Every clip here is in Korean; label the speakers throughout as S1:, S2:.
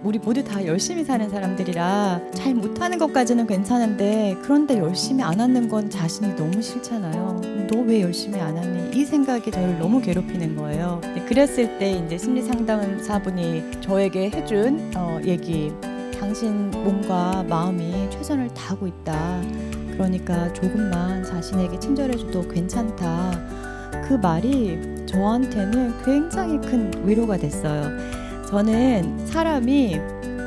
S1: 우리 모두 다 열심히 사는 사람들이라 잘 못하는 것까지는 괜찮은데 그런데 열심히 안 하는 건 자신이 너무 싫잖아요. 너 왜 열심히 안 하니? 이 생각이 저를 너무 괴롭히는 거예요. 그랬을 때 이제 심리 상담사분이 저에게 해준 얘기, 당신 몸과 마음이 최선을 다하고 있다. 그러니까 조금만 자신에게 친절해줘도 괜찮다. 그 말이 저한테는 굉장히 큰 위로가 됐어요. 저는 사람이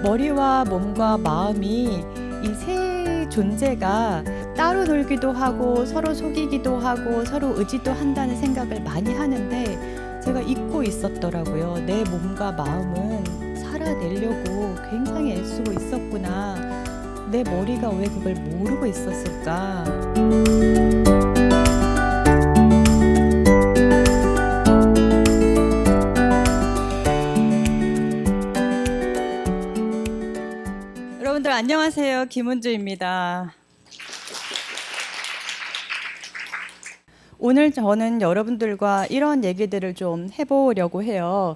S1: 머리와 몸과 마음이 이 세 존재가 따로 놀기도 하고 서로 속이기도 하고 서로 의지도 한다는 생각을 많이 하는데 제가 잊고 있었더라고요. 내 몸과 마음은 살아내려고 굉장히 애쓰고 있었구나. 내 머리가 왜 그걸 모르고 있었을까? 여러분들 안녕하세요. 김은주입니다. 오늘 저는 여러분들과 이런 얘기들을 좀 해보려고 해요.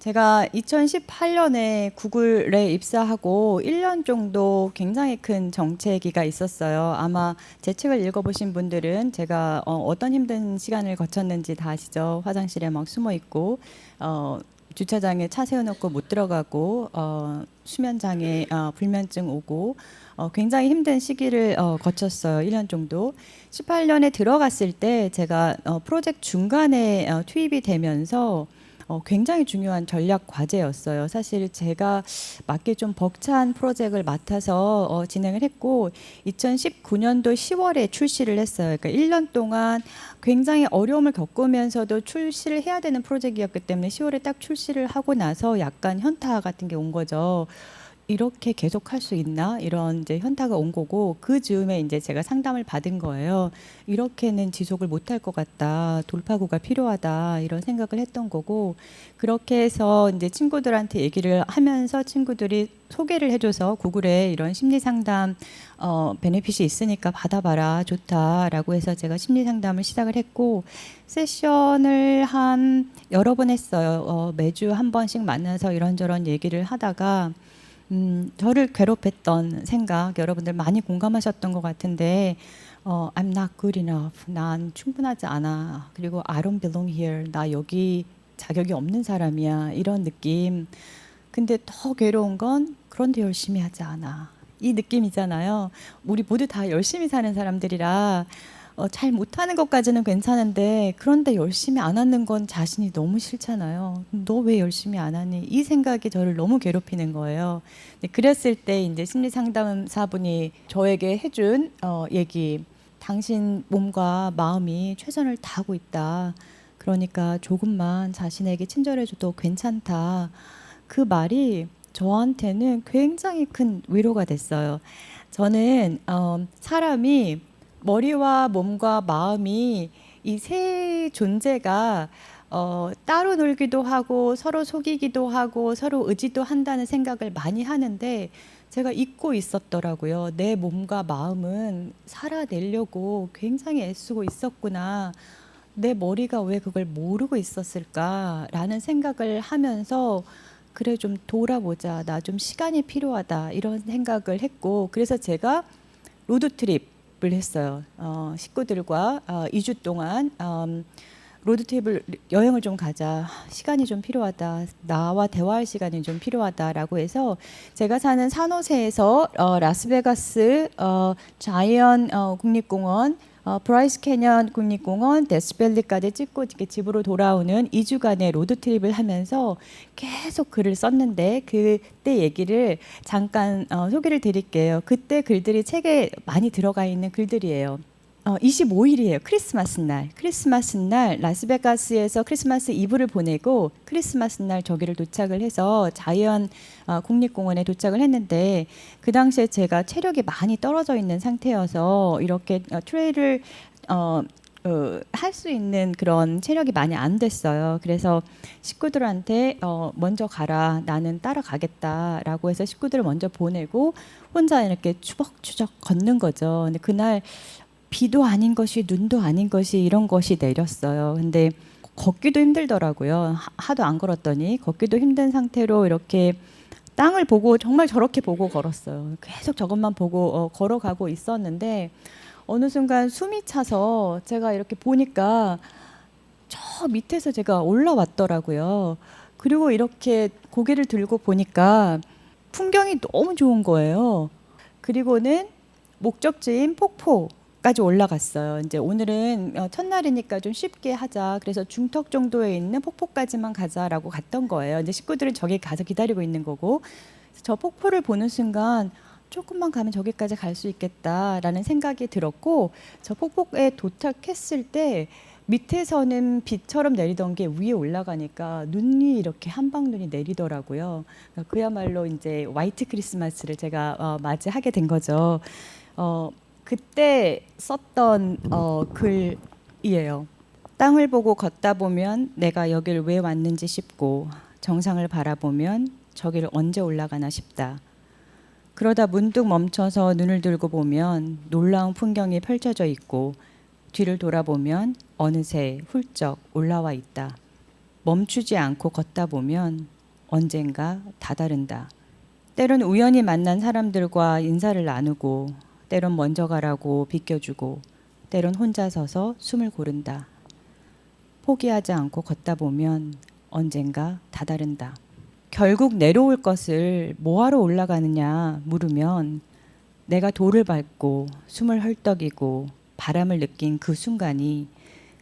S1: 제가 2018년에 구글에 입사하고 1년 정도 굉장히 큰 정체기가 있었어요. 아마 제 책을 읽어보신 분들은 제가 어떤 힘든 시간을 거쳤는지 다 아시죠. 화장실에 막 숨어 있고 주차장에 차 세워놓고 못 들어가고 수면장애 불면증 오고 굉장히 힘든 시기를 거쳤어요. 1년 정도. 18년에 들어갔을 때 제가 프로젝트 중간에 투입이 되면서 굉장히 중요한 전략 과제였어요. 사실 제가 맡기 좀 벅찬 프로젝트를 맡아서 진행을 했고 2019년도 10월에 출시를 했어요. 그러니까 1년 동안 굉장히 어려움을 겪으면서도 출시를 해야 되는 프로젝트였기 때문에 10월에 딱 출시를 하고 나서 약간 현타 같은 게 온 거죠. 이렇게 계속 할 수 있나? 이런 이제 현타가 온 거고 그 즈음에 이제 제가 상담을 받은 거예요. 이렇게는 지속을 못할 것 같다. 돌파구가 필요하다. 이런 생각을 했던 거고 그렇게 해서 이제 친구들한테 얘기를 하면서 친구들이 소개를 해줘서 구글에 이런 심리 상담 베네핏이 있으니까 받아봐라. 좋다라고 해서 제가 심리 상담을 시작을 했고 세션을 한 여러 번 했어요. 매주 한 번씩 만나서 이런저런 얘기를 하다가 저를 괴롭혔던 생각 여러분들 많이 공감하셨던 것 같은데 I'm not good enough. 난 충분하지 않아. 그리고 I don't belong here. 나 여기 자격이 없는 사람이야. 이런 느낌. 근데 더 괴로운 건 그런데 열심히 하지 않아. 이 느낌이잖아요. 우리 모두 다 열심히 사는 사람들이라 잘 못하는 것까지는 괜찮은데 그런데 열심히 안 하는 건 자신이 너무 싫잖아요. 너 왜 열심히 안 하니? 이 생각이 저를 너무 괴롭히는 거예요. 그랬을 때 이제 심리 상담사분이 저에게 해준 얘기, 당신 몸과 마음이 최선을 다하고 있다. 그러니까 조금만 자신에게 친절해줘도 괜찮다. 그 말이 저한테는 굉장히 큰 위로가 됐어요. 저는 사람이 머리와 몸과 마음이 이 세 존재가 따로 놀기도 하고 서로 속이기도 하고 서로 의지도 한다는 생각을 많이 하는데 제가 잊고 있었더라고요. 내 몸과 마음은 살아내려고 굉장히 애쓰고 있었구나. 내 머리가 왜 그걸 모르고 있었을까라는 생각을 하면서 그래 좀 돌아보자. 나 좀 시간이 필요하다. 이런 생각을 했고 그래서 제가 로드트립 을 했어요. 식구들과 2주 동안 로드트립을 여행을 좀 가자. 시간이 좀 필요하다. 나와 대화할 시간이 좀 필요하다라고 해서 제가 사는 산호세에서 라스베가스 자이언 국립공원 브라이스 캐년 국립공원, 데스밸리까지 찍고 이렇게 집으로 돌아오는 2주간의 로드트립을 하면서 계속 글을 썼는데 그때 얘기를 잠깐 소개를 드릴게요. 그때 글들이 책에 많이 들어가 있는 글들이에요. 25일이에요. 크리스마스 날. 크리스마스 날 라스베가스에서 크리스마스 이브를 보내고 크리스마스 날 저기를 도착을 해서 자이언 국립공원에 도착을 했는데 그 당시에 제가 체력이 많이 떨어져 있는 상태여서 이렇게 트레일을 할 수 있는 그런 체력이 많이 안 됐어요. 그래서 식구들한테 먼저 가라. 나는 따라가겠다라고 해서 식구들을 먼저 보내고 혼자 이렇게 추벅추적 걷는 거죠. 근데 그날 비도 아닌 것이 눈도 아닌 것이 이런 것이 내렸어요. 근데 걷기도 힘들더라고요. 하도 안 걸었더니 걷기도 힘든 상태로 이렇게 땅을 보고 정말 저렇게 보고 걸었어요. 계속 저것만 보고 걸어가고 있었는데 어느 순간 숨이 차서 제가 이렇게 보니까 저 밑에서 제가 올라왔더라고요. 그리고 이렇게 고개를 들고 보니까 풍경이 너무 좋은 거예요. 그리고는 목적지인 폭포까지 올라갔어요. 이제 오늘은 첫날이니까 좀 쉽게 하자. 그래서 중턱 정도에 있는 폭포까지만 가자라고 갔던 거예요. 이제 식구들은 저기 가서 기다리고 있는 거고. 저 폭포를 보는 순간 조금만 가면 저기까지 갈 수 있겠다라는 생각이 들었고, 저 폭포에 도착했을 때 밑에서는 비처럼 내리던 게 위에 올라가니까 눈이 이렇게 한방눈이 내리더라고요. 그야말로 이제 화이트 크리스마스를 제가 맞이하게 된 거죠. 그때 썼던 글이에요. 땅을 보고 걷다 보면 내가 여길 왜 왔는지 싶고, 정상을 바라보면 저기를 언제 올라가나 싶다. 그러다 문득 멈춰서 눈을 들고 보면 놀라운 풍경이 펼쳐져 있고, 뒤를 돌아보면 어느새 훌쩍 올라와 있다. 멈추지 않고 걷다 보면 언젠가 다다른다. 때론 우연히 만난 사람들과 인사를 나누고, 때론 먼저 가라고 비껴주고, 때론 혼자 서서 숨을 고른다. 포기하지 않고 걷다 보면 언젠가 다다른다. 결국 내려올 것을 뭐하러 올라가느냐 물으면 내가 돌을 밟고 숨을 헐떡이고 바람을 느낀 그 순간이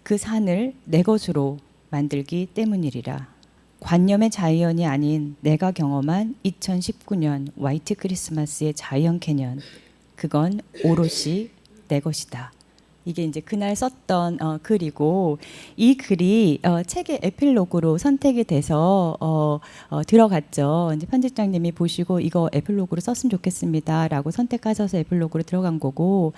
S1: 그 산을 내 것으로 만들기 때문이리라. 관념의 자이언이 아닌 내가 경험한 2019년 화이트 크리스마스의 자이언 캐년, 그건 오롯이 내 것이다. 이게 이제 그날 썼던 글이고, 이 글이 책의 에필로그로 선택이 돼서 들어갔죠. 이제 편집장님이 보시고 이거 에필로그로 썼으면 좋겠습니다라고 선택하셔서 에필로그로 들어간 거고,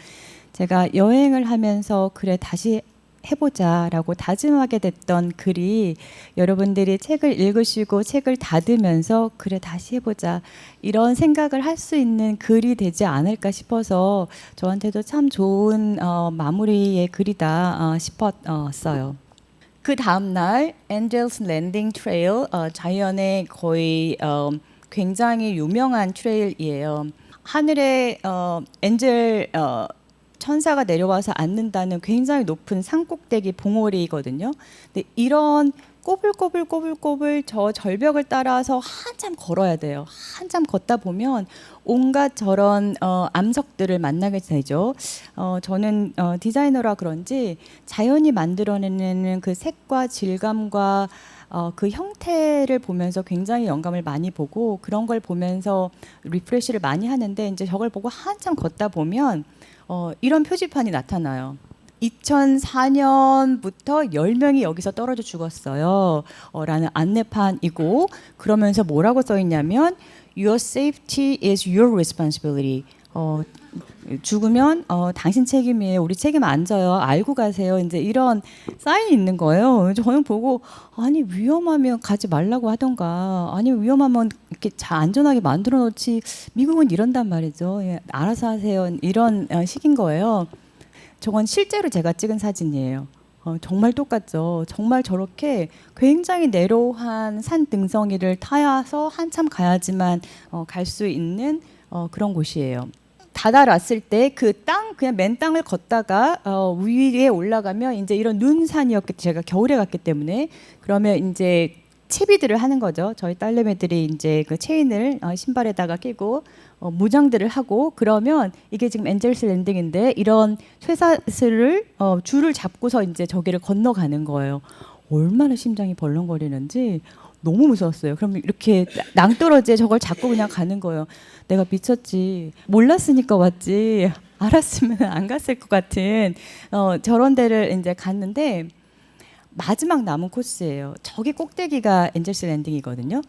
S1: 제가 여행을 하면서 그래 다시 해보자라고 다짐하게 됐던 글이 여러분들이 책을 읽으시고 책을 닫으면서 그래 다시 해보자 이런 생각을 할 수 있는 글이 되지 않을까 싶어서 저한테도 참 좋은 마무리의 글이다 싶었어요. 그 다음날 엔젤스 랜딩 트레일, 자이언의 거의 굉장히 유명한 트레일이에요. 하늘에 엔젤 천사가 내려와서 앉는다는 굉장히 높은 산꼭대기 봉우리거든요. 근데 이런 꼬불꼬불 저 절벽을 따라서 한참 걸어야 돼요. 한참 걷다 보면 온갖 저런 암석들을 만나게 되죠. 저는 디자이너라 그런지 자연이 만들어내는 그 색과 질감과 그 형태를 보면서 굉장히 영감을 많이 보고 그런 걸 보면서 리프레시를 많이 하는데, 이제 저걸 보고 한참 걷다 보면 이런 표지판이 나타나요. 2004년부터 10명이 여기서 떨어져 죽었어요. 라는 안내판이고, 그러면서 뭐라고 써 있냐면 Your safety is your responsibility. 죽으면 당신 책임이에요. 우리 책임 안 져요. 알고 가세요. 이제 이런 사인이 있는 거예요. 저는 보고 아니 위험하면 가지 말라고 하던가, 아니 위험하면 이렇게 안전하게 만들어 놓지, 미국은 이런단 말이죠. 예, 알아서 하세요. 이런 식인 거예요. 저건 실제로 제가 찍은 사진이에요. 정말 똑같죠. 정말 저렇게 굉장히 내로한 산 등성이를 타야서 한참 가야지만 갈 수 있는 그런 곳이에요. 다다랐을 때 그 땅, 그냥 맨 땅을 걷다가 위에 올라가면 이제 이런 눈산이었기, 제가 겨울에 갔기 때문에 그러면 이제 채비들을 하는 거죠. 저희 딸내미들이 이제 그 체인을 신발에다가 끼고 무장들을 하고, 그러면 이게 지금 엔젤스 랜딩인데 이런 쇠사슬을 줄을 잡고서 이제 저기를 건너가는 거예요. 얼마나 심장이 벌렁거리는지 너무 무서웠어요. 그럼 이렇게 낭떠러지에 저걸 잡고 그냥 가는 거예요. 내가 미쳤지. 몰랐으니까 왔지. 알았으면 안 갔을 것 같은 저런 데를 이제 갔는데, 마지막 남은 코스예요. 저기 꼭대기가 엔젤스 랜딩이거든요.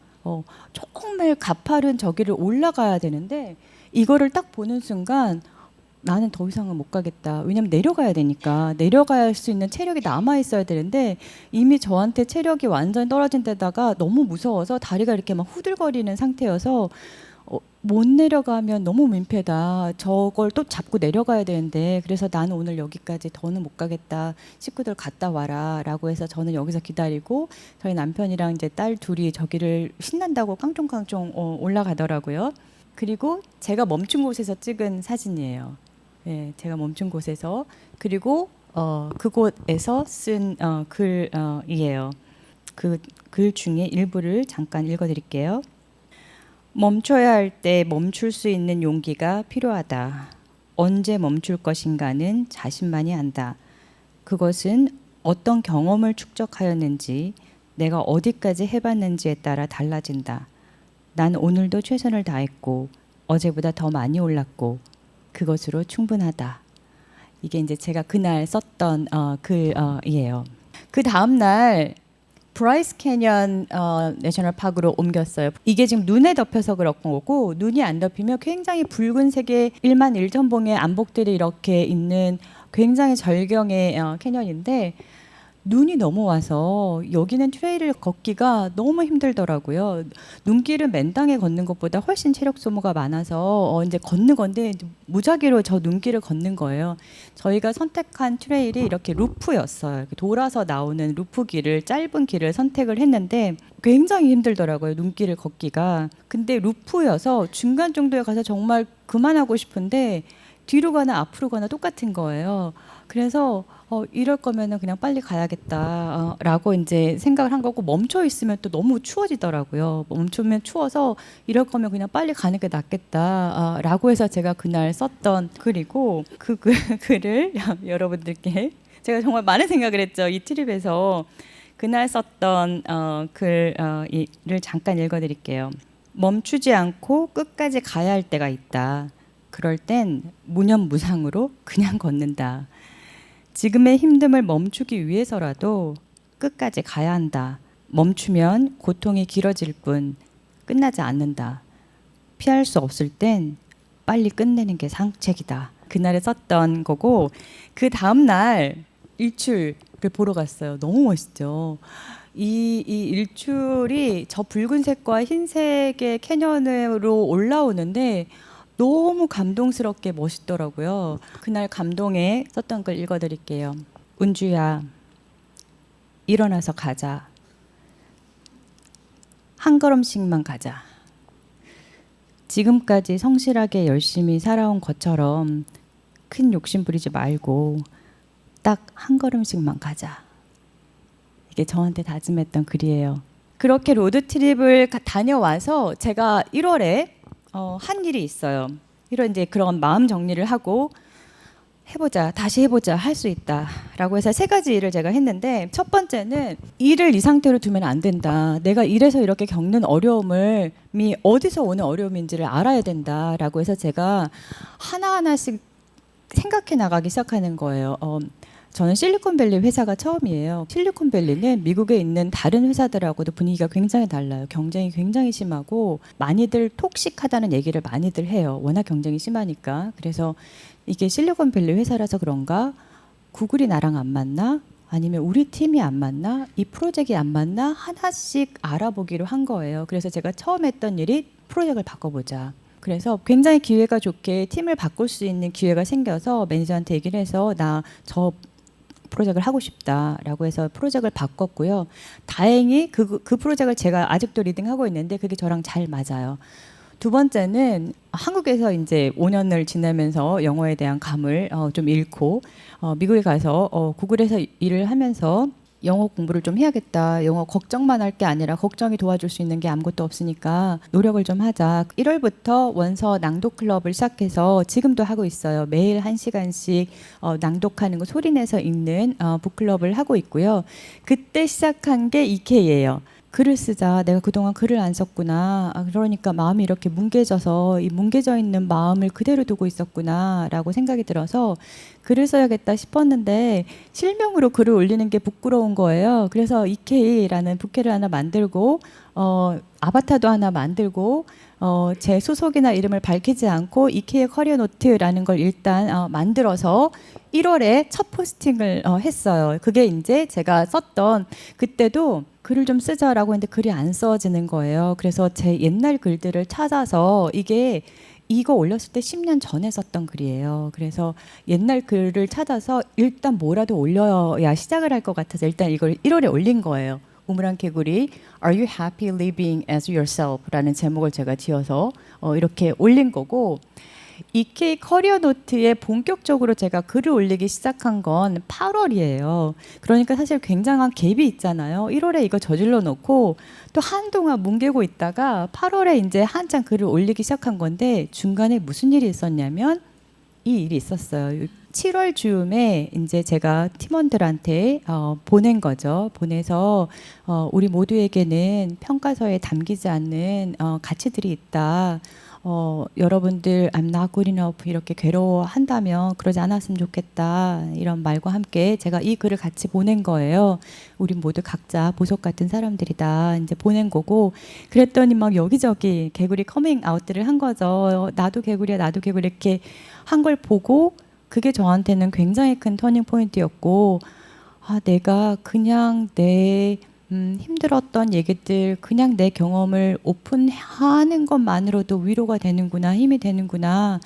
S1: 정말 가파른 저기를 올라가야 되는데 이거를 딱 보는 순간 나는 더 이상은 못 가겠다. 왜냐면 내려가야 되니까, 내려갈 수 있는 체력이 남아 있어야 되는데 이미 저한테 체력이 완전히 떨어진 데다가 너무 무서워서 다리가 이렇게 막 후들거리는 상태여서 못 내려가면 너무 민폐다. 저걸 또 잡고 내려가야 되는데 그래서 나는 오늘 여기까지 더는 못 가겠다. 식구들 갔다 와라 라고 해서 저는 여기서 기다리고 저희 남편이랑 이제 딸 둘이 저기를 신난다고 깡총깡총 올라가더라고요. 그리고 제가 멈춘 곳에서 찍은 사진이에요. 예, 제가 멈춘 곳에서 그리고 그곳에서 쓴 글이에요. 그 글 중에 일부를 잠깐 읽어드릴게요. 멈춰야 할 때 멈출 수 있는 용기가 필요하다. 언제 멈출 것인가는 자신만이 안다. 그것은 어떤 경험을 축적하였는지, 내가 어디까지 해봤는지에 따라 달라진다. 난 오늘도 최선을 다했고, 어제보다 더 많이 올랐고, 그것으로 충분하다. 이게 이제 제가 그날 썼던 글이에요. 그 다음 날 브라이스 캐년 내셔널 파크로 옮겼어요. 이게 지금 눈에 덮여서 그런 거고 눈이 안 덮이면 굉장히 붉은색의 1만 1천봉의 암복들이 이렇게 있는 굉장히 절경의 캐년인데 눈이 넘어와서 여기는 트레일을 걷기가 너무 힘들더라고요. 눈길은 맨땅에 걷는 것보다 훨씬 체력 소모가 많아서 이제 걷는 건데 무작위로 저 눈길을 걷는 거예요. 저희가 선택한 트레일이 이렇게 루프였어요. 이렇게 돌아서 나오는 루프 길을 짧은 길을 선택을 했는데 굉장히 힘들더라고요. 눈길을 걷기가. 근데 루프여서 중간 정도에 가서 정말 그만하고 싶은데 뒤로 가나 앞으로 가나 똑같은 거예요. 그래서 이럴 거면은 그냥 빨리 가야겠다라고 이제 생각을 한 거고 멈춰 있으면 또 너무 추워지더라고요. 멈추면 추워서 이럴 거면 그냥 빨리 가는 게 낫겠다라고 해서 제가 그날 썼던 글이고 그 글을 여러분들께 제가 정말 많은 생각을 했죠. 이 트립에서 그날 썼던 글을 잠깐 읽어드릴게요. 멈추지 않고 끝까지 가야 할 때가 있다. 그럴 땐 무념무상으로 그냥 걷는다. 지금의 힘듦을 멈추기 위해서라도 끝까지 가야 한다. 멈추면 고통이 길어질 뿐 끝나지 않는다. 피할 수 없을 땐 빨리 끝내는 게 상책이다. 그날에 썼던 거고 그 다음 날 일출을 보러 갔어요. 너무 멋있죠. 이 일출이 저 붉은색과 흰색의 캐년으로 올라오는데 너무 감동스럽게 멋있더라고요. 그날 감동에 썼던 글 읽어드릴게요. 은주야, 일어나서 가자. 한 걸음씩만 가자. 지금까지 성실하게 열심히 살아온 것처럼 큰 욕심 부리지 말고 딱 한 걸음씩만 가자. 이게 저한테 다짐했던 글이에요. 그렇게 로드트립을 다녀와서 제가 1월에 한 일이 있어요. 이런 이제 그런 마음 정리를 하고 해보자, 다시 해보자, 할 수 있다라고 해서 3가지 일을 제가 했는데 첫 번째는 일을 이 상태로 두면 안 된다. 내가 일에서 이렇게 겪는 어려움이 어디서 오는 어려움인지를 알아야 된다라고 해서 제가 하나하나씩 생각해 나가기 시작하는 거예요. 저는 실리콘밸리 회사가 처음이에요. 실리콘밸리는 미국에 있는 다른 회사들하고도 분위기가 굉장히 달라요. 경쟁이 굉장히 심하고 많이들 톡식하다는 얘기를 많이들 해요. 워낙 경쟁이 심하니까. 그래서 이게 실리콘밸리 회사라서 그런가 구글이 나랑 안 맞나? 아니면 우리 팀이 안 맞나? 이 프로젝트가 안 맞나? 하나씩 알아보기로 한 거예요. 그래서 제가 처음 했던 일이 프로젝트를 바꿔보자. 그래서 굉장히 기회가 좋게 팀을 바꿀 수 있는 기회가 생겨서 매니저한테 얘기를 해서 나 저 프로젝트를 하고 싶다라고 해서 프로젝트를 바꿨고요. 다행히 그 프로젝트를 제가 아직도 리딩하고 있는데 그게 저랑 잘 맞아요. 두 번째는 한국에서 이제 5년을 지내면서 영어에 대한 감을 좀 잃고 미국에 가서 구글에서 일을 하면서 영어 공부를 좀 해야겠다. 영어 걱정만 할 게 아니라 걱정이 도와줄 수 있는 게 아무것도 없으니까 노력을 좀 하자. 1월부터 원서 낭독 클럽을 시작해서 지금도 하고 있어요. 매일 1시간씩 낭독하는 거 소리내서 읽는 북클럽을 하고 있고요. 그때 시작한 게 EK예요. 글을 쓰자. 내가 그동안 글을 안 썼구나. 그러니까 마음이 이렇게 뭉개져서 이 뭉개져 있는 마음을 그대로 두고 있었구나 라고 생각이 들어서 글을 써야겠다 싶었는데 실명으로 글을 올리는 게 부끄러운 거예요. 그래서 EK라는 부캐를 하나 만들고 아바타도 하나 만들고 제 소속이나 이름을 밝히지 않고 EK의 커리어 노트라는 걸 일단 만들어서 1월에 첫 포스팅을 했어요. 그게 이제 제가 썼던 그때도 글을 좀 쓰자라고 했는데 글이 안 써지는 거예요. 그래서 제 옛날 글들을 찾아서 이거 올렸을 때 10년 전에 썼던 글이에요. 그래서 옛날 글을 찾아서 일단 뭐라도 올려야 시작을 할 것 같아서 일단 이걸 1월에 올린 거예요. 우물안 개구리 Are you happy living as yourself? 라는 제목을 제가 지어서 이렇게 올린 거고, EK 커리어 노트에 본격적으로 제가 글을 올리기 시작한 건 8월이에요. 그러니까 사실 굉장한 갭이 있잖아요. 1월에 이거 저질러 놓고 또 한동안 뭉개고 있다가 8월에 이제 한창 글을 올리기 시작한 건데, 중간에 무슨 일이 있었냐면 이 일이 있었어요. 7월 즈음에 이제 제가 팀원들한테 보낸 거죠. 보내서 우리 모두에게는 평가서에 담기지 않는 가치들이 있다. 여러분들 I'm not good enough 이렇게 괴로워한다면 그러지 않았으면 좋겠다, 이런 말과 함께 제가 이 글을 같이 보낸 거예요. 우리 모두 각자 보석 같은 사람들이다 이제 보낸 거고, 그랬더니 막 여기저기 개구리 커밍 아웃들을 한 거죠. 나도 개구리야, 나도 개구리, 이렇게 한 걸 보고 그게 저한테는 굉장히 큰 터닝 포인트였고, 내가 그냥 내 힘들었던 얘기들, 그냥 내 경험을 오픈하는 것만으로도 위로가 되는구나, 힘이 되는구나,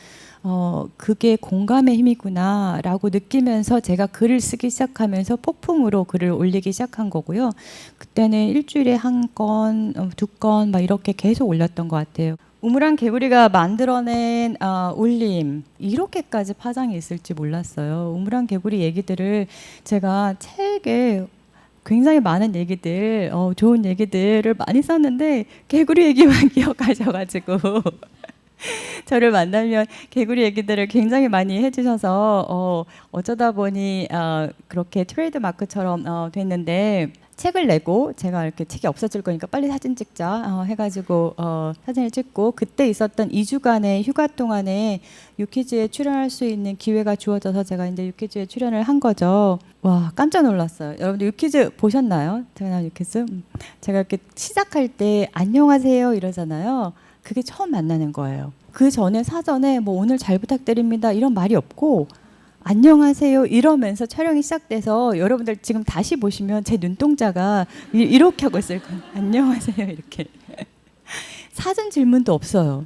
S1: 그게 공감의 힘이구나 라고 느끼면서 제가 글을 쓰기 시작하면서 폭풍으로 글을 올리기 시작한 거고요. 그때는 일주일에 한 건, 두 건 막 이렇게 계속 올렸던 것 같아요. 우물안 개구리가 만들어낸 울림, 이렇게까지 파장이 있을지 몰랐어요. 우물안 개구리 얘기들을 제가 책에 굉장히 많은 얘기들, 좋은 얘기들을 많이 썼는데 개구리 얘기만 기억하셔가지고 저를 만나면 개구리 얘기들을 굉장히 많이 해주셔서 어쩌다 보니 그렇게 트레이드 마크처럼 됐는데, 책을 내고 제가 이렇게 책이 없어질 거니까 빨리 사진 찍자 해가지고 사진을 찍고, 그때 있었던 2주간의 휴가 동안에 유퀴즈에 출연할 수 있는 기회가 주어져서 제가 이제 유퀴즈에 출연을 한 거죠. 와, 깜짝 놀랐어요. 여러분들 유퀴즈 보셨나요? 제가 나온 유퀴즈? 제가 이렇게 시작할 때 안녕하세요 이러잖아요. 그게 처음 만나는 거예요. 그 전에 사전에 뭐 오늘 잘 부탁드립니다 이런 말이 없고 안녕하세요 이러면서 촬영이 시작돼서, 여러분들 지금 다시 보시면 제 눈동자가 이렇게 하고 있을 거예요. 안녕하세요 이렇게. 사전 질문도 없어요.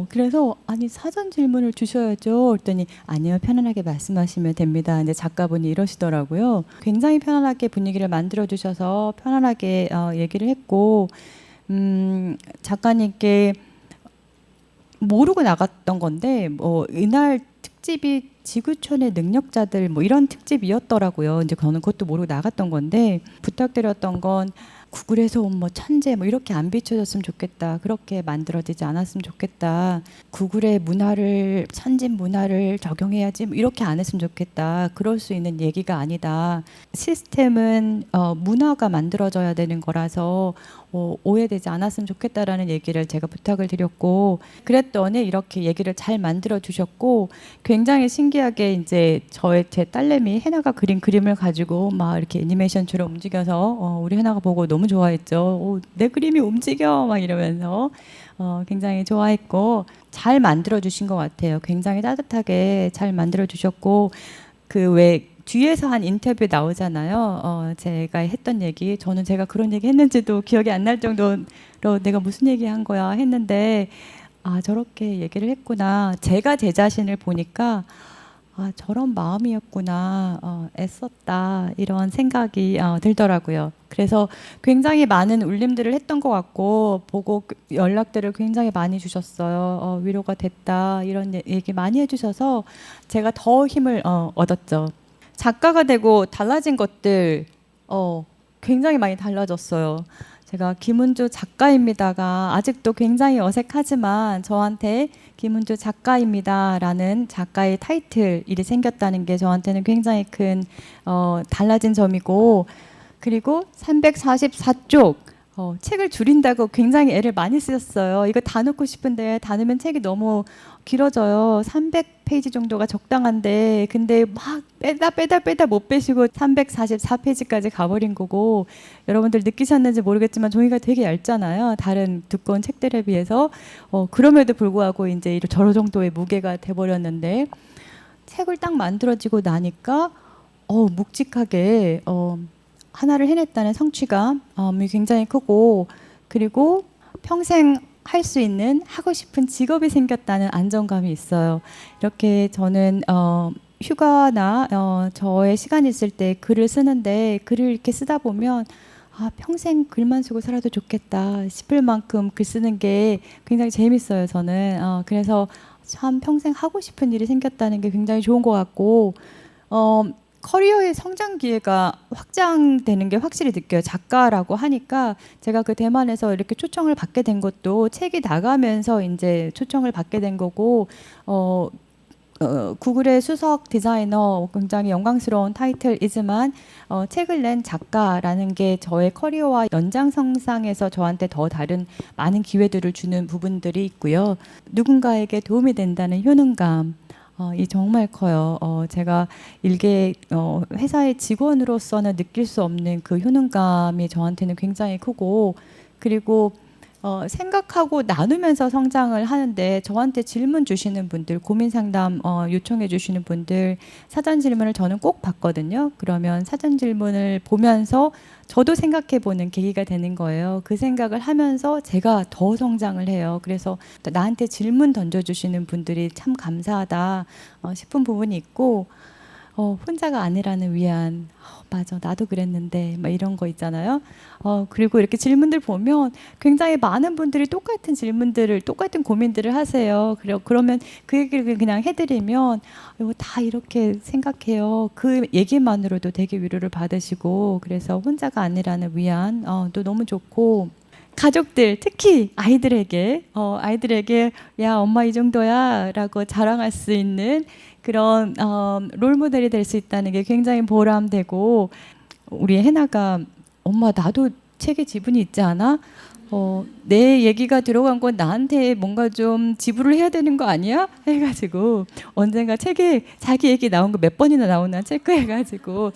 S1: 그래서 아니 사전 질문을 주셔야죠. 그랬더니 아니요, 편안하게 말씀하시면 됩니다. 근데 작가분이 이러시더라고요. 굉장히 편안하게 분위기를 만들어 주셔서 편안하게 얘기를 했고, 작가님께 모르고 나갔던 건데 이날 특집이 지구촌의 능력자들 이런 특집이었더라고요. 이제 저는 그것도 모르고 나갔던 건데, 부탁드렸던 건 구글에서 온 천재 이렇게 안 비춰졌으면 좋겠다, 그렇게 만들어지지 않았으면 좋겠다, 구글의 문화를, 선진 문화를 적용해야지 이렇게 안 했으면 좋겠다, 그럴 수 있는 얘기가 아니다, 시스템은 문화가 만들어져야 되는 거라서 오해되지 않았으면 좋겠다라는 얘기를 제가 부탁을 드렸고, 그랬더니 이렇게 얘기를 잘 만들어 주셨고, 굉장히 신기하게 이제 제 딸내미 해나가 그린 그림을 가지고 막 이렇게 애니메이션처럼 움직여서 우리 해나가 보고 너무 좋아했죠. 내 그림이 움직여 막 이러면서 굉장히 좋아했고, 잘 만들어 주신 것 같아요. 굉장히 따뜻하게 잘 만들어 주셨고, 그 왜 뒤에서 한 인터뷰 나오잖아요. 제가 했던 얘기, 저는 제가 그런 얘기 했는지도 기억이 안 날 정도로 내가 무슨 얘기 한 거야 했는데, 저렇게 얘기를 했구나. 제가 제 자신을 보니까 저런 마음이었구나, 애썼다, 이런 생각이 들더라고요. 그래서 굉장히 많은 울림들을 했던 것 같고, 보고 연락들을 굉장히 많이 주셨어요. 위로가 됐다, 이런 얘기 많이 해주셔서 제가 더 힘을 얻었죠. 작가가 되고 달라진 것들 굉장히 많이 달라졌어요. 제가 김은주 작가입니다가 아직도 굉장히 어색하지만, 저한테 김은주 작가입니다라는 작가의 타이틀이 생겼다는 게 저한테는 굉장히 큰 달라진 점이고, 그리고 344쪽 책을 줄인다고 굉장히 애를 많이 쓰셨어요. 이거 다 넣고 싶은데 다 넣으면 책이 너무 길어져요. 300페이지 정도가 적당한데, 근데 막 빼다 못 빼시고 344페이지까지 가버린 거고, 여러분들 느끼셨는지 모르겠지만 종이가 되게 얇잖아요. 다른 두꺼운 책들에 비해서. 그럼에도 불구하고 이제 저런 정도의 무게가 돼버렸는데, 책을 딱 만들어지고 나니까 묵직하게 하나를 해냈다는 성취감이 굉장히 크고, 그리고 평생 할 수 있는 하고 싶은 직업이 생겼다는 안정감이 있어요. 이렇게 저는 휴가나 저의 시간이 있을 때 글을 쓰는데, 글을 이렇게 쓰다 보면 평생 글만 쓰고 살아도 좋겠다 싶을 만큼 글 쓰는 게 굉장히 재밌어요, 저는. 그래서 참 평생 하고 싶은 일이 생겼다는 게 굉장히 좋은 것 같고, 커리어의 성장 기회가 확장되는 게 확실히 느껴요. 작가라고 하니까 제가 그 대만에서 이렇게 초청을 받게 된 것도 책이 나가면서 이제 초청을 받게 된 거고, 구글의 수석 디자이너, 굉장히 영광스러운 타이틀이지만 책을 낸 작가라는 게 저의 커리어와 연장선상에서 저한테 더 다른 많은 기회들을 주는 부분들이 있고요. 누군가에게 도움이 된다는 효능감, 이 정말 커요. 제가 일개 회사의 직원으로서는 느낄 수 없는 그 효능감이 저한테는 굉장히 크고, 그리고 생각하고 나누면서 성장을 하는데, 저한테 질문 주시는 분들, 고민 상담 요청해 주시는 분들 사전 질문을 저는 꼭 받거든요. 그러면 사전 질문을 보면서 저도 생각해 보는 계기가 되는 거예요. 그 생각을 하면서 제가 더 성장을 해요. 그래서 나한테 질문 던져주시는 분들이 참 감사하다 싶은 부분이 있고, 혼자가 아니라는 위안. 맞아, 나도 그랬는데 막 이런 거 있잖아요. 그리고 이렇게 질문들 보면 굉장히 많은 분들이 똑같은 질문들을, 똑같은 고민들을 하세요. 그러면 그 얘기를 그냥 해드리면 이거 다 이렇게 생각해요. 그 얘기만으로도 되게 위로를 받으시고, 그래서 혼자가 아니라는 위안 또 너무 좋고, 가족들, 특히 아이들에게 야, 엄마 이 정도야 라고 자랑할 수 있는 그런 롤모델이 될 수 있다는 게 굉장히 보람되고, 우리 해나가 엄마 나도 책에 지분이 있지 않아? 내 얘기가 들어간 건 나한테 뭔가 좀 지불을 해야 되는 거 아니야? 해가지고 언젠가 책에 자기 얘기 나온 거 몇 번이나 나오나 체크해가지고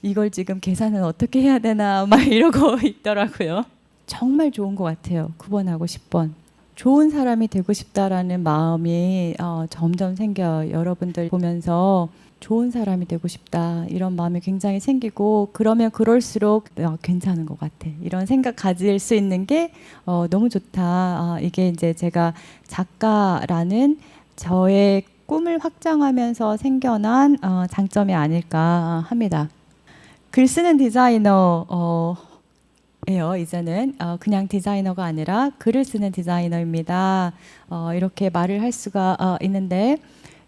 S1: 이걸 지금 계산은 어떻게 해야 되나 막 이러고 있더라고요. 정말 좋은 것 같아요. 9번하고 10번. 좋은 사람이 되고 싶다라는 마음이 점점 생겨요. 여러분들 보면서 좋은 사람이 되고 싶다 이런 마음이 굉장히 생기고, 그러면 그럴수록 괜찮은 것 같아 이런 생각 가질 수 있는 게 너무 좋다. 이게 이제 제가 작가라는 저의 꿈을 확장하면서 생겨난 장점이 아닐까 합니다. 글 쓰는 디자이너 예요. 이제는 그냥 디자이너가 아니라 글을 쓰는 디자이너입니다. 이렇게 말을 할 수가 있는데,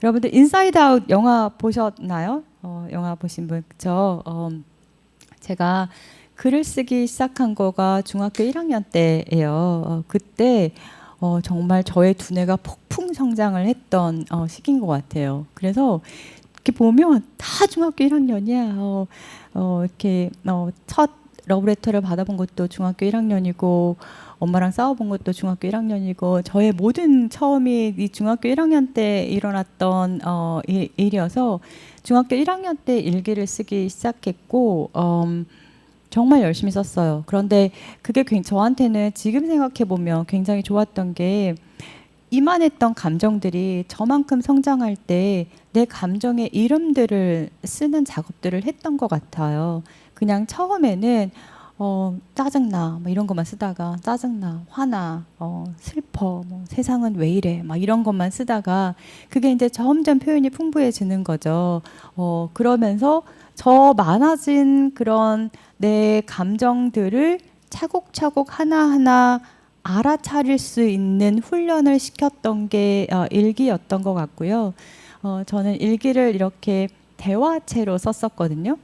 S1: 여러분들 인사이드 아웃 영화 보셨나요? 영화 보신 분 그렇죠? 제가 글을 쓰기 시작한 거가 중학교 1학년 때예요. 그때 정말 저의 두뇌가 폭풍 성장을 했던 시기인 것 같아요. 그래서 이렇게 보면 다 중학교 1학년이야. 이렇게 첫 러브레터를 받아본 것도 중학교 1학년이고, 엄마랑 싸워본 것도 중학교 1학년이고, 저의 모든 처음이 이 중학교 1학년 때 일어났던 일이어서 중학교 1학년 때 일기를 쓰기 시작했고, 정말 열심히 썼어요. 그런데 그게 저한테는 지금 생각해보면 굉장히 좋았던 게, 이만했던 감정들이 저만큼 성장할 때 내 감정의 이름들을 쓰는 작업들을 했던 것 같아요. 그냥 처음에는 짜증나 뭐 이런 것만 쓰다가, 짜증나, 화나, 슬퍼, 뭐 세상은 왜 이래 막 이런 것만 쓰다가, 그게 이제 점점 표현이 풍부해지는 거죠. 그러면서 저 많아진 그런 내 감정들을 차곡차곡 하나하나 알아차릴 수 있는 훈련을 시켰던 게 일기였던 것 같고요. 저는 일기를 이렇게 대화체로 썼었거든요.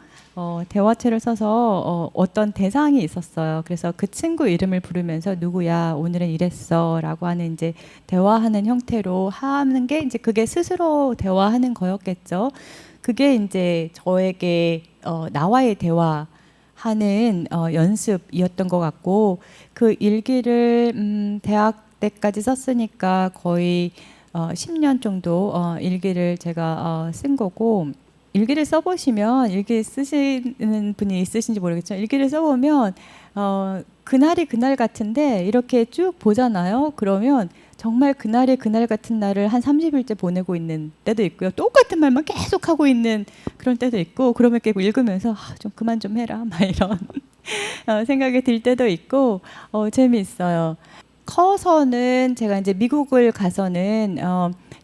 S1: 대화체를 써서 어떤 대상이 있었어요. 그래서 그 친구 이름을 부르면서 누구야 오늘은 이랬어 라고 하는 이제 대화하는 형태로 하는 게, 이제 그게 스스로 대화하는 거였겠죠. 그게 이제 저에게 나와의 대화하는 연습이었던 것 같고, 그 일기를 대학 때까지 썼으니까 거의 10년 정도 일기를 제가 쓴 거고, 일기를 써보시면, 일기 쓰시는 분이 있으신지 모르겠지만 일기를 써보면 그날이 그날 같은데 이렇게 쭉 보잖아요. 그러면 정말 그날이 그날 같은 날을 한 30일째 보내고 있는 때도 있고요. 똑같은 말만 계속 하고 있는 그런 때도 있고, 그러면 이렇게 읽으면서 좀 그만 좀 해라 막 이런 생각이 들 때도 있고 재미있어요. 커서는 제가 이제 미국을 가서는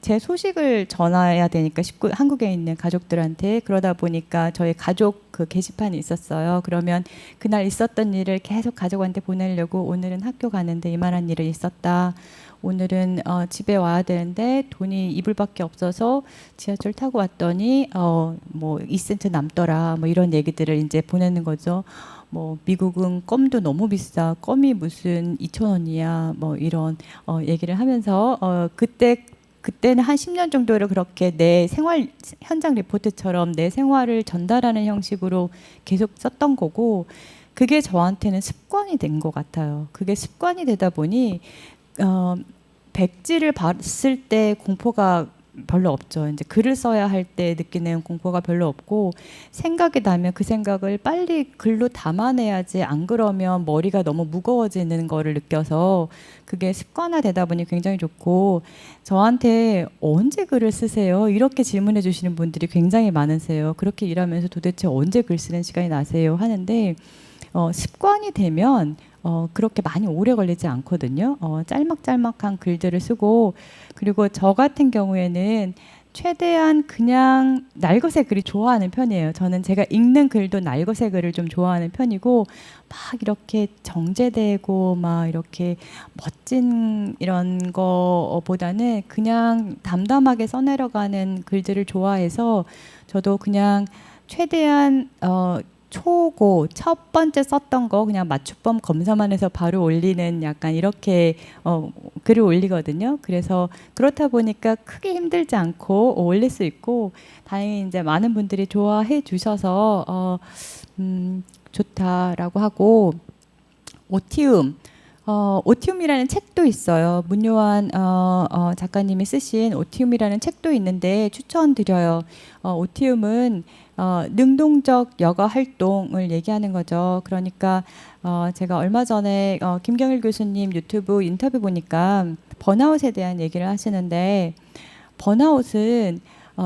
S1: 제 소식을 전해야 되니까 한국에 있는 가족들한테, 그러다 보니까 저희 가족 그 게시판이 있었어요. 그러면 그날 있었던 일을 계속 가족한테 보내려고, 오늘은 학교 가는데 이만한 일이 있었다. 오늘은 집에 와야 되는데 돈이 이불밖에 없어서 지하철 타고 왔더니 뭐 2센트 남더라. 뭐 이런 얘기들을 이제 보내는 거죠. 뭐 미국은 껌도 너무 비싸. 껌이 무슨 2,000원이야. 뭐 이런 얘기를 하면서 그때는 한 10년 정도를 그렇게 내 생활 현장 리포트처럼 내 생활을 전달하는 형식으로 계속 썼던 거고, 그게 저한테는 습관이 된 것 같아요. 그게 습관이 되다 보니 백지를 봤을 때 공포가 별로 없죠. 이제 글을 써야 할 때 느끼는 공포가 별로 없고, 생각이 나면 그 생각을 빨리 글로 담아내야지, 안 그러면 머리가 너무 무거워지는 거를 느껴서 그게 습관화되다 보니 굉장히 좋고, 저한테 언제 글을 쓰세요? 이렇게 질문해 주시는 분들이 굉장히 많으세요. 그렇게 일하면서 도대체 언제 글 쓰는 시간이 나세요? 하는데 습관이 되면 그렇게 많이 오래 걸리지 않거든요. 짤막짤막한 글들을 쓰고, 그리고 저 같은 경우에는 최대한 그냥 날것의 글이 좋아하는 편이에요. 저는 제가 읽는 글도 날것의 글을 좀 좋아하는 편이고, 막 이렇게 정제되고 막 이렇게 멋진 이런 거보다는 그냥 담담하게 써내려가는 글들을 좋아해서, 저도 그냥 최대한 초고 첫 번째 썼던 거 그냥 맞춤법 검사만 해서 바로 올리는, 약간 이렇게 글을 올리거든요. 그래서 그렇다 보니까 크게 힘들지 않고 올릴 수 있고, 다행히 이제 많은 분들이 좋아해 주셔서 좋다라고 하고, 오티움. 오티움이라는 책도 있어요. 문요한 작가님이 쓰신 오티움이라는 책도 있는데 추천드려요. 오티움은 능동적 여가 활동을 얘기하는 거죠. 그러니까 제가 얼마 전에 김경일 교수님 유튜브 인터뷰 보니까 번아웃에 대한 얘기를 하시는데, 번아웃은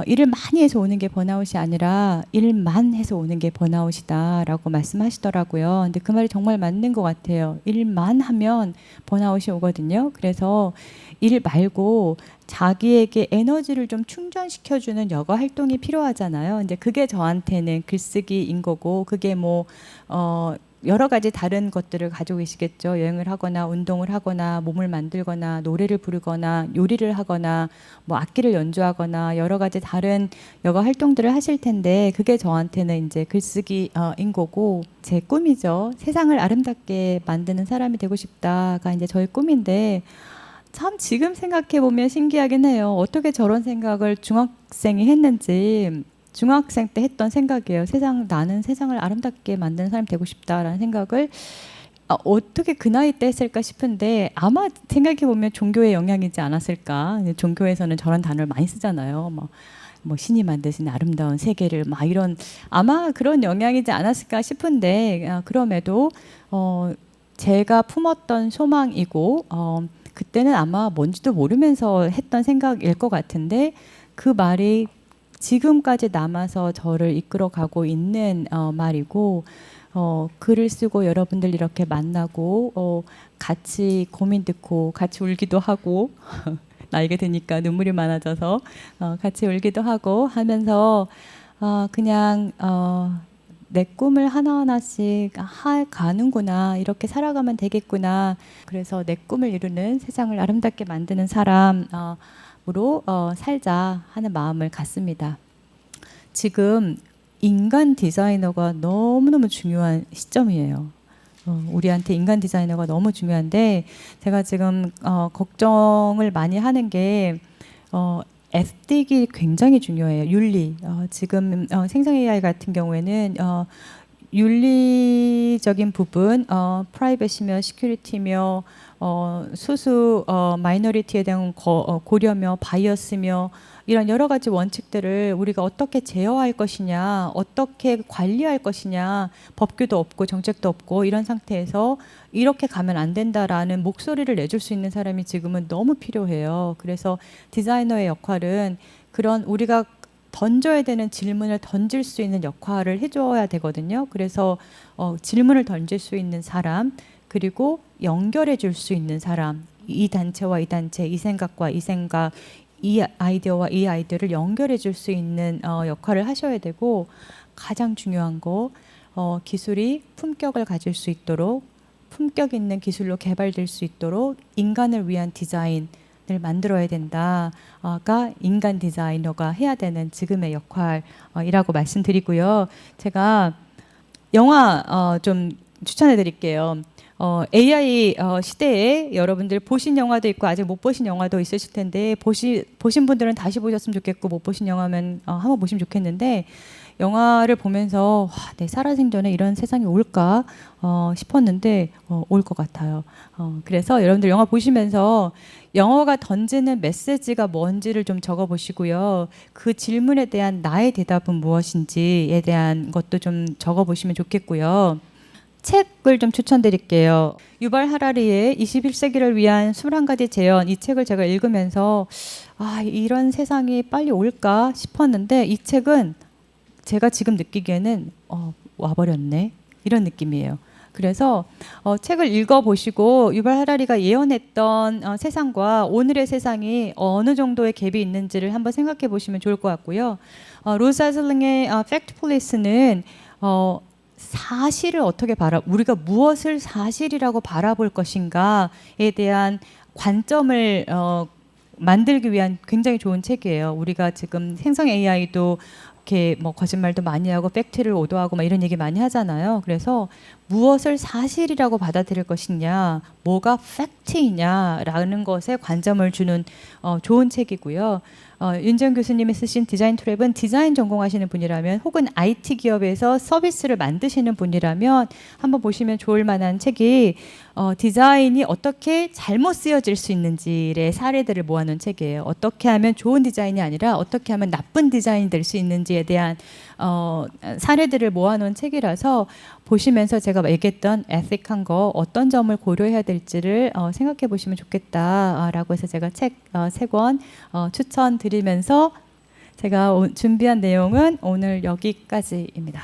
S1: 일을 많이 해서 오는 게 번아웃이 아니라 일만 해서 오는 게 번아웃이다라고 말씀하시더라고요. 근데 그 말이 정말 맞는 것 같아요. 일만 하면 번아웃이 오거든요. 그래서 일 말고 자기에게 에너지를 좀 충전시켜주는 여가 활동이 필요하잖아요. 근데 그게 저한테는 글쓰기인 거고, 그게 뭐 여러 가지 다른 것들을 가지고 계시겠죠. 여행을 하거나 운동을 하거나 몸을 만들거나 노래를 부르거나 요리를 하거나 뭐 악기를 연주하거나 여러 가지 다른 여가 활동들을 하실 텐데, 그게 저한테는 이제 글쓰기인 거고, 제 꿈이죠. 세상을 아름답게 만드는 사람이 되고 싶다가 이제 저의 꿈인데, 참 지금 생각해 보면 신기하긴 해요. 어떻게 저런 생각을 중학생이 했는지. 중학생 때 했던 생각이에요. 나는 세상을 아름답게 만드는 사람이 되고 싶다라는 생각을 어떻게 그 나이 때 했을까 싶은데, 아마 생각해 보면 종교의 영향이지 않았을까. 종교에서는 저런 단어를 많이 쓰잖아요. 뭐 신이 만드신 아름다운 세계를 막 이런, 아마 그런 영향이지 않았을까 싶은데, 그럼에도 제가 품었던 소망이고, 그때는 아마 뭔지도 모르면서 했던 생각일 것 같은데, 그 말이 지금까지 남아서 저를 이끌어가고 있는 말이고, 글을 쓰고 여러분들 이렇게 만나고 같이 고민 듣고 같이 울기도 하고 나이가 드니까 눈물이 많아져서 같이 울기도 하고 하면서 그냥 내 꿈을 하나하나씩 가는구나, 이렇게 살아가면 되겠구나. 그래서 내 꿈을 이루는, 세상을 아름답게 만드는 사람으로 살자 하는 마음을 갖습니다. 지금 인간 디자이너가 너무너무 중요한 시점이에요. 우리한테 인간 디자이너가 너무 중요한데, 제가 지금 걱정을 많이 하는 게 에틱이 굉장히 중요해요. 윤리. 지금 생성 AI 같은 경우에는 윤리적인 부분, 프라이버시며 시큐리티며 소수 마이너리티에 대한 고려며 바이어스며 이런 여러 가지 원칙들을 우리가 어떻게 제어할 것이냐, 어떻게 관리할 것이냐, 법규도 없고 정책도 없고 이런 상태에서 이렇게 가면 안 된다라는 목소리를 내줄 수 있는 사람이 지금은 너무 필요해요. 그래서 디자이너의 역할은 그런 우리가 던져야 되는 질문을 던질 수 있는 역할을 해줘야 되거든요. 그래서 질문을 던질 수 있는 사람, 그리고 연결해 줄 수 있는 사람, 이 단체와 이 단체, 이 생각과 이 생각, 이 아이디어와 이 아이디어를 연결해 줄 수 있는 역할을 하셔야 되고, 가장 중요한 거 기술이 품격을 가질 수 있도록, 품격 있는 기술로 개발될 수 있도록 인간을 위한 디자인을 만들어야 된다가 인간 디자이너가 해야 되는 지금의 역할이라고 말씀드리고요. 제가 영화 좀 추천해 드릴게요. AI 시대에 여러분들 보신 영화도 있고 아직 못 보신 영화도 있으실 텐데 보신 분들은 다시 보셨으면 좋겠고 못 보신 영화면 한번 보시면 좋겠는데, 영화를 보면서 내 살아생전에 이런 세상이 올까 싶었는데 올 것 같아요. 그래서 여러분들 영화 보시면서 영화가 던지는 메시지가 뭔지를 좀 적어보시고요. 그 질문에 대한 나의 대답은 무엇인지에 대한 것도 좀 적어보시면 좋겠고요. 책을 좀 추천드릴게요. 유발 하라리의 21세기를 위한 21가지 재현, 이 책을 제가 읽으면서 이런 세상이 빨리 올까 싶었는데, 이 책은 제가 지금 느끼기에는 와버렸네, 이런 느낌이에요. 그래서 책을 읽어보시고 유발 하라리가 예언했던 세상과 오늘의 세상이 어느 정도의 갭이 있는지를 한번 생각해 보시면 좋을 것 같고요. 로즈 아슬링의 팩트 폴리스는 사실을 어떻게 우리가 무엇을 사실이라고 바라볼 것인가에 대한 관점을 만들기 위한 굉장히 좋은 책이에요. 우리가 지금 생성 AI도 이렇게 뭐 거짓말도 많이 하고 팩트를 오도하고 막 이런 얘기 많이 하잖아요. 그래서 무엇을 사실이라고 받아들일 것이냐, 뭐가 팩트이냐라는 것에 관점을 주는 좋은 책이고요. 윤정 교수님이 쓰신 디자인 트랩은 디자인 전공하시는 분이라면, 혹은 IT 기업에서 서비스를 만드시는 분이라면 한번 보시면 좋을 만한 책이 디자인이 어떻게 잘못 쓰여질 수 있는지의 사례들을 모아놓은 책이에요. 어떻게 하면 좋은 디자인이 아니라 어떻게 하면 나쁜 디자인이 될 수 있는지에 대한 사례들을 모아놓은 책이라서 보시면서 제가 얘기했던 에틱한 거 어떤 점을 고려해야 될지를 생각해 보시면 좋겠다라고 해서 제가 책 3권 추천드리면서 제가 준비한 내용은 오늘 여기까지입니다.